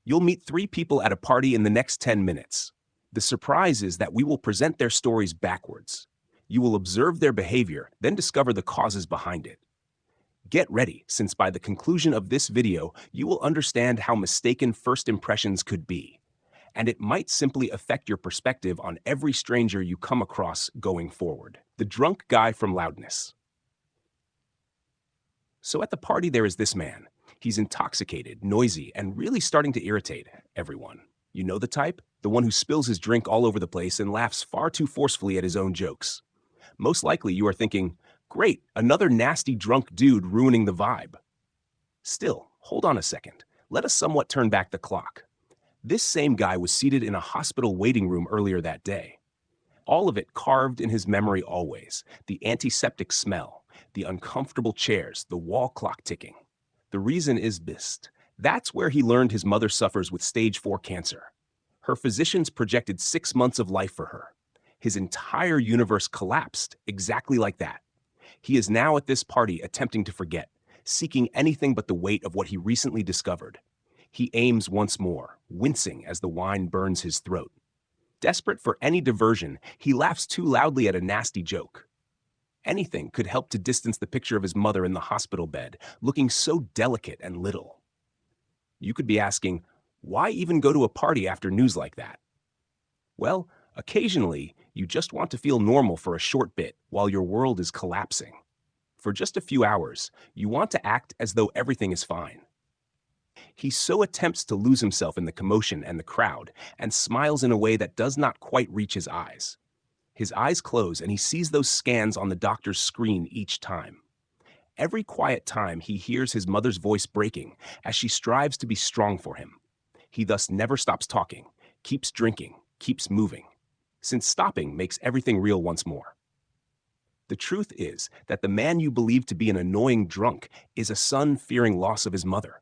You'll meet 3 people at a party in the next 10 minutes. The surprise is that we will present their stories backwards. You will observe their behavior, then discover the causes behind it. Get ready, since by the conclusion of this video, you will understand how mistaken first impressions could be, and it might simply affect your perspective on every stranger you come across going forward. The drunk guy from Loudness. So at the party there is this man. He's intoxicated, noisy, and really starting to irritate everyone. You know the type? The one who spills his drink all over the place and laughs far too forcefully at his own jokes. Most likely you are thinking, great, another nasty drunk dude ruining the vibe. Still, hold on a second. Let us somewhat turn back the clock. This same guy was seated in a hospital waiting room earlier that day. All of it carved in his memory always. The antiseptic smell, the uncomfortable chairs, the wall clock ticking. The reason is this. That's where he learned his mother suffers with stage 4 cancer. Her physicians projected 6 months of life for her. His entire universe collapsed exactly like that. He is now at this party attempting to forget, seeking anything but the weight of what he recently discovered. He aims once more, wincing as the wine burns his throat. Desperate for any diversion, he laughs too loudly at a nasty joke. Anything could help to distance the picture of his mother in the hospital bed, looking so delicate and little. You could be asking, why even go to a party after news like that? Well, occasionally, you just want to feel normal for a short bit while your world is collapsing. For just a few hours, you want to act as though everything is fine. He so attempts to lose himself in the commotion and the crowd, and smiles in a way that does not quite reach his eyes. His eyes close and he sees those scans on the doctor's screen each time. Every quiet time he hears his mother's voice breaking as she strives to be strong for him. He thus never stops talking, keeps drinking, keeps moving, since stopping makes everything real once more. The truth is that the man you believe to be an annoying drunk is a son fearing loss of his mother.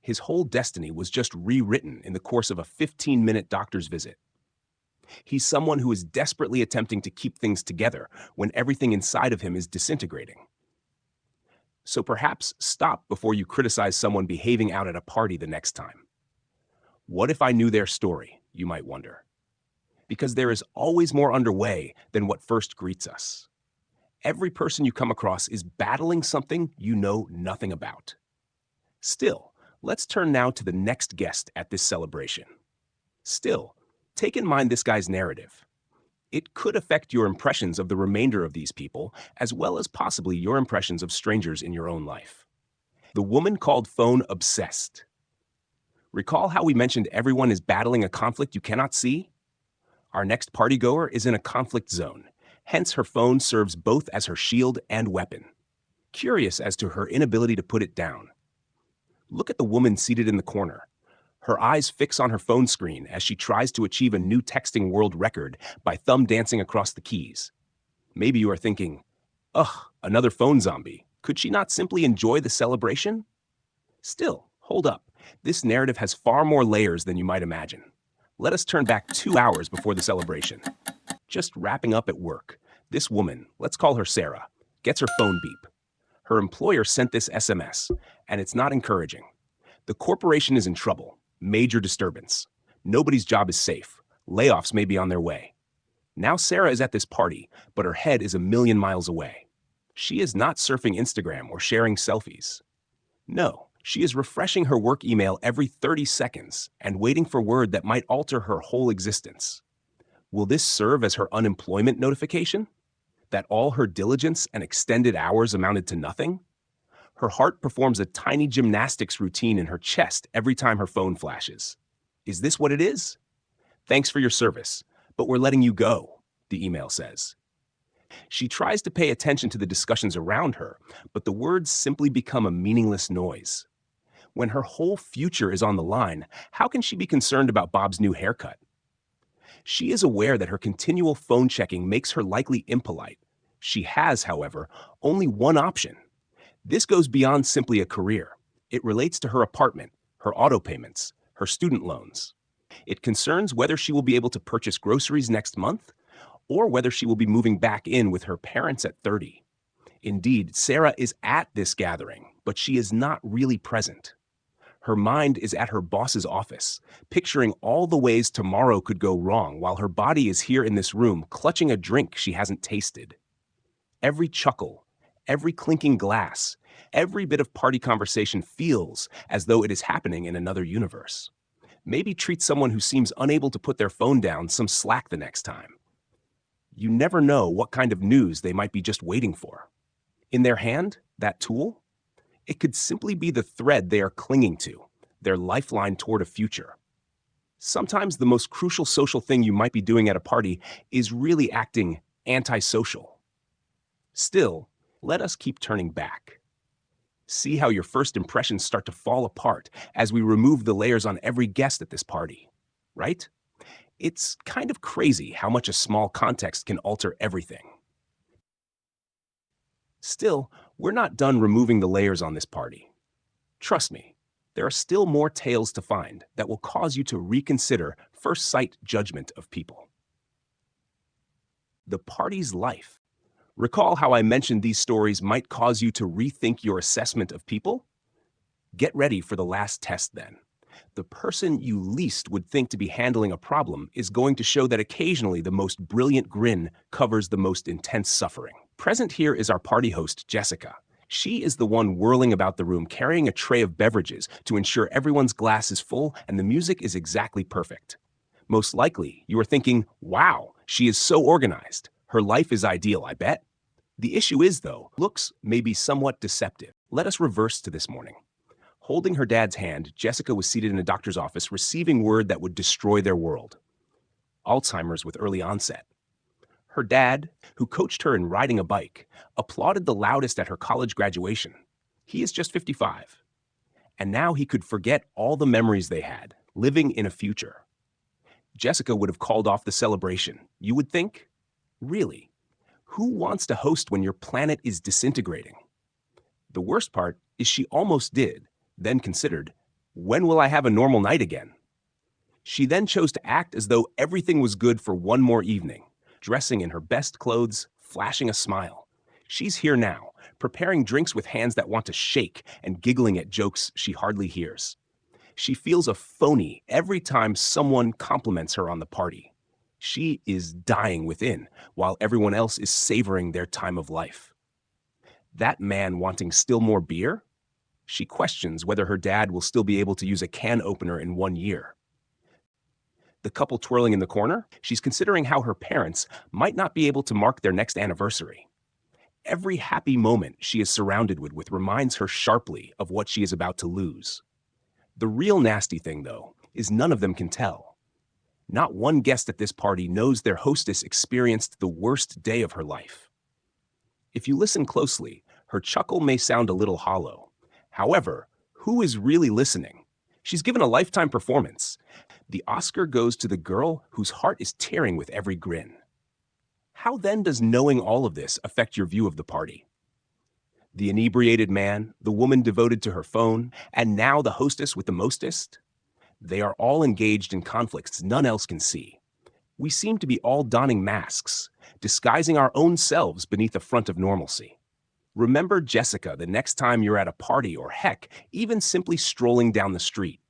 His whole destiny was just rewritten in the course of a 15-minute doctor's visit. He's someone who is desperately attempting to keep things together when everything inside of him is disintegrating. So perhaps stop before you criticize someone behaving out at a party the next time. What if I knew their story, you might wonder? Because there is always more underway than what first greets us. Every person you come across is battling something you know nothing about. Still, let's turn now to the next guest at this celebration. Still, take in mind this guy's narrative. It could affect your impressions of the remainder of these people, as well as possibly your impressions of strangers in your own life. The woman called phone obsessed. Recall how we mentioned everyone is battling a conflict you cannot see? Our next partygoer is in a conflict zone, hence her phone serves both as her shield and weapon. Curious as to her inability to put it down. Look at the woman seated in the corner. Her eyes fix on her phone screen as she tries to achieve a new texting world record by thumb dancing across the keys. Maybe you are thinking, ugh, another phone zombie. Could she not simply enjoy the celebration? Still, hold up. This narrative has far more layers than you might imagine. Let us turn back 2 hours before the celebration. Just wrapping up at work, this woman, let's call her Sarah, gets her phone beep. Her employer sent this SMS, and it's not encouraging. The corporation is in trouble. Major disturbance. Nobody's job is safe. Layoffs may be on their way. Now Sarah is at this party, but her head is a million miles away. She is not surfing Instagram or sharing selfies. No, she is refreshing her work email every 30 seconds and waiting for word that might alter her whole existence. Will this serve as her unemployment notification? That all her diligence and extended hours amounted to nothing? Her heart performs a tiny gymnastics routine in her chest every time her phone flashes. Is this what it is? Thanks for your service, but we're letting you go, the email says. She tries to pay attention to the discussions around her, but the words simply become a meaningless noise. When her whole future is on the line, how can she be concerned about Bob's new haircut? She is aware that her continual phone checking makes her likely impolite. She has, however, only one option. This goes beyond simply a career. It relates to her apartment, her auto payments, her student loans. It concerns whether she will be able to purchase groceries next month, or whether she will be moving back in with her parents at 30. Indeed, Sarah is at this gathering, but she is not really present. Her mind is at her boss's office, picturing all the ways tomorrow could go wrong while her body is here in this room clutching a drink she hasn't tasted. Every chuckle, every clinking glass, every bit of party conversation feels as though it is happening in another universe. Maybe treat someone who seems unable to put their phone down some slack the next time. You never know what kind of news they might be just waiting for. In their hand, that tool, it could simply be the thread they are clinging to, their lifeline toward a future. Sometimes the most crucial social thing you might be doing at a party is really acting antisocial. Still, let us keep turning back. See how your first impressions start to fall apart as we remove the layers on every guest at this party, right? It's kind of crazy how much a small context can alter everything. Still, we're not done removing the layers on this party. Trust me, there are still more tales to find that will cause you to reconsider first sight judgment of people. The party's life. Recall how I mentioned these stories might cause you to rethink your assessment of people? Get ready for the last test then. The person you least would think to be handling a problem is going to show that occasionally the most brilliant grin covers the most intense suffering. Present here is our party host, Jessica. She is the one whirling about the room carrying a tray of beverages to ensure everyone's glass is full and the music is exactly perfect. Most likely, you are thinking, wow, she is so organized. Her life is ideal, I bet. The issue is, though, looks may be somewhat deceptive. Let us reverse to this morning. Holding her dad's hand, Jessica was seated in a doctor's office receiving word that would destroy their world. Alzheimer's with early onset. Her dad, who coached her in riding a bike, applauded the loudest at her college graduation. He is just 55. And now he could forget all the memories they had, living in a future. Jessica would have called off the celebration. You would think? Really? Who wants to host when your planet is disintegrating? The worst part is she almost did, then considered, when will I have a normal night again? She then chose to act as though everything was good for one more evening, dressing in her best clothes, flashing a smile. She's here now, preparing drinks with hands that want to shake and giggling at jokes she hardly hears. She feels a phony every time someone compliments her on the party. She is dying within, while everyone else is savoring their time of life. That man wanting still more beer? She questions whether her dad will still be able to use a can opener in 1 year. The couple twirling in the corner? She's considering how her parents might not be able to mark their next anniversary. Every happy moment she is surrounded with reminds her sharply of what she is about to lose. The real nasty thing, though, is none of them can tell. Not one guest at this party knows their hostess experienced the worst day of her life. If you listen closely, her chuckle may sound a little hollow. However, who is really listening? She's given a lifetime performance. The Oscar goes to the girl whose heart is tearing with every grin. How then does knowing all of this affect your view of the party? The inebriated man, the woman devoted to her phone, and now the hostess with the mostest? They are all engaged in conflicts none else can see. We seem to be all donning masks, disguising our own selves beneath a front of normalcy. Remember Jessica the next time you're at a party or heck, even simply strolling down the street.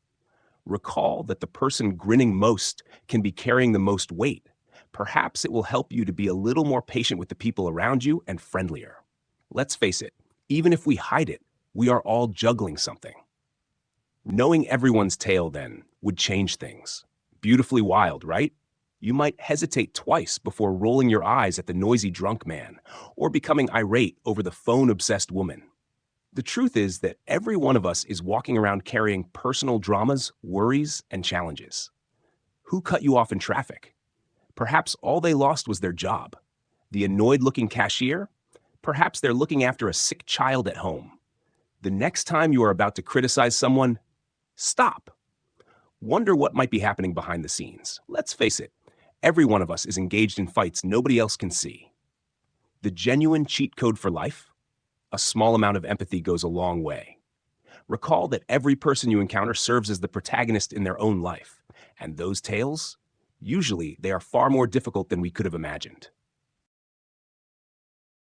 Recall that the person grinning most can be carrying the most weight. Perhaps it will help you to be a little more patient with the people around you and friendlier. Let's face it, even if we hide it, we are all juggling something. Knowing everyone's tale, then, would change things. Beautifully wild, right? You might hesitate twice before rolling your eyes at the noisy drunk man or becoming irate over the phone-obsessed woman. The truth is that every one of us is walking around carrying personal dramas, worries, and challenges. Who cut you off in traffic? Perhaps all they lost was their job. The annoyed-looking cashier? Perhaps they're looking after a sick child at home. The next time you are about to criticize someone, stop. Wonder what might be happening behind the scenes. Let's face it, every one of us is engaged in fights nobody else can see. The genuine cheat code for life? A small amount of empathy goes a long way. Recall that every person you encounter serves as the protagonist in their own life, and those tales? Usually, they are far more difficult than we could have imagined.